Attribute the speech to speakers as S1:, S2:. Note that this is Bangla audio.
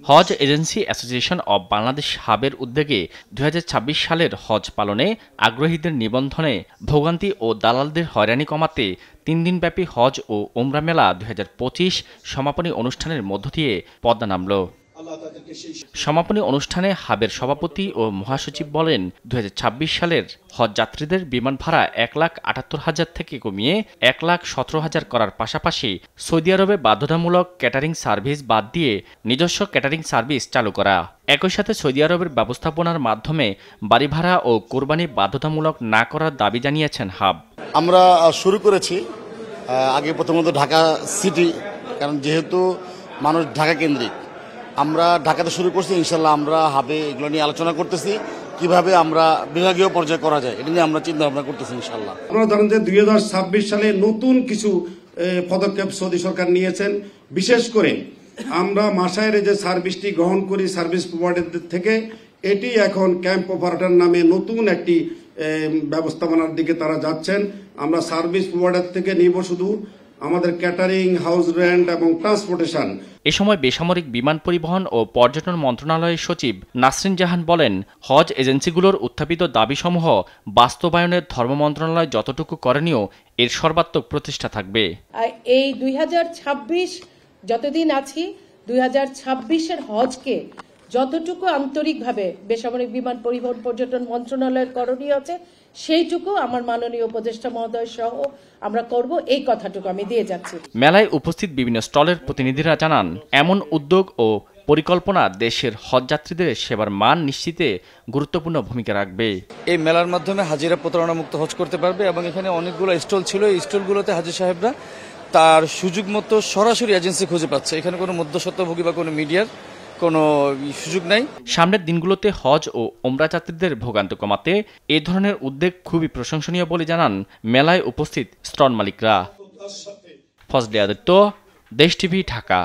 S1: Hodge agency association of Bangladesh হাবের উদ্যোগে 2026 সালের হজ পালনে আগ্রহীদের নিবন্ধনে ভোগান্তি ও দালালদের হয়রানি কমাতে 3 দিনব্যাপী হজ ও ওমরা মেলা 2025 সমাপনী অনুষ্ঠানের মধ্য দিয়ে পদ্মা নামল। সমাপনী অনুষ্ঠানে হাবের সভাপতি ও মহাসচিব বলেন, 2026 সালের হজ যাত্রীদের বিমান ভাড়া 1,78,000 থেকে কমিয়ে 1,17,000 করার পাশাপাশি সৌদি আরবে বাধ্যতামূলক ক্যাটারিং সার্ভিস বাদ দিয়ে নিজস্ব ক্যাটারিং সার্ভিস চালু করা। একই সাথে সৌদি আরবের ব্যবস্থাপনার মাধ্যমে বাড়ি ভাড়া ও কোরবানি বাধ্যতামূলক না করার দাবি জানিয়েছেন হাব।
S2: আমরা শুরু করেছি আগে প্রথমত ঢাকা সিটি, কারণ যেহেতু মানুষ ঢাকা কেন্দ্রিক, আমরা ঢাকাতে শুরু করছি। ইনশাল্লাহ আমরা হাবে এগুলো নিয়ে আলোচনা করতেছি, কিভাবে আমরা বিভাগীয় পর্যায়ে করা যায়, এটা নিয়ে আমরা চিন্তা ভাবনা করতেছি ইনশাল্লাহ।
S3: আপনারা জানেন যে 2026 সালে নতুন কিছু পদক্ষেপ সৌদি সরকার নিয়েছেন। বিশেষ করে আমরা মাসায়ের যে সার্ভিসটি গ্রহণ করি সার্ভিস প্রোভাইডারদের থেকে, এটি এখন ক্যাম্প অপারেটর নামে নতুন একটি ব্যবস্থাপনার দিকে তারা যাচ্ছেন। আমরা সার্ভিস প্রোভাইডার থেকে নিব শুধু আমাদের ক্যাটারিং, হাউস রেন্ট এবং ট্রান্সপোর্টেশন।
S1: এ সময় বেসামরিক বিমান পরিবহন ও পর্যটন মন্ত্রণালয়ের সচিব নাসরিন জাহান বলেন, হজ এজেন্সিগুলোর উত্থাপিত দাবিসমূহ বাস্তবায়নের ধর্ম মন্ত্রণালয় যতটুকু করণীয় এর সর্বাত্মক প্রচেষ্টা থাকবে।
S4: এই 2026 যতদিন আছি 2026-এর হজকে যতটুকু আন্তরিকভাবে বেসামরিক বিমান পরিবহন পর্যটন মন্ত্রণালয়ের করণীয় আছে সেইটুকু আমার মাননীয় উপদেষ্টা মহোদয় সহ আমরা করব, এই কথাটুকু আমি দিয়ে যাচ্ছি।
S1: মেলায় উপস্থিত বিভিন্ন স্টলের প্রতিনিধিরা জানান, এমন উদ্যোগ ও পরিকল্পনা দেশের হজযাত্রীদের সেবার মান নিশ্চিতে গুরুত্বপূর্ণ ভূমিকা রাখবে।
S5: এই মেলার মাধ্যমে হাজিরা প্রতারণামুক্ত হজ করতে পারবে এবং এখানে অনেকগুলো স্টল ছিল, এই স্টলগুলোতে হাজি সাহেবরা তার সুযোগ মতো সরাসরি এজেন্সি খুঁজে পাচ্ছে। এখানে কোনো মধ্যস্বত্বভোগী বা কোনো মিডিয়ার কোনো সুযোগ নাই।
S1: সামনের দিনগুলোতে হজ ও ওমরা যাত্রীদের ভোগান্তি কমাতে এ ধরনের উদ্যোগ খুবই প্রশংসনীয় বলে জানান মেলায় উপস্থিত স্টল মালিকরা। ফজলে আদিত্য, দেশ টিভি, ঢাকা।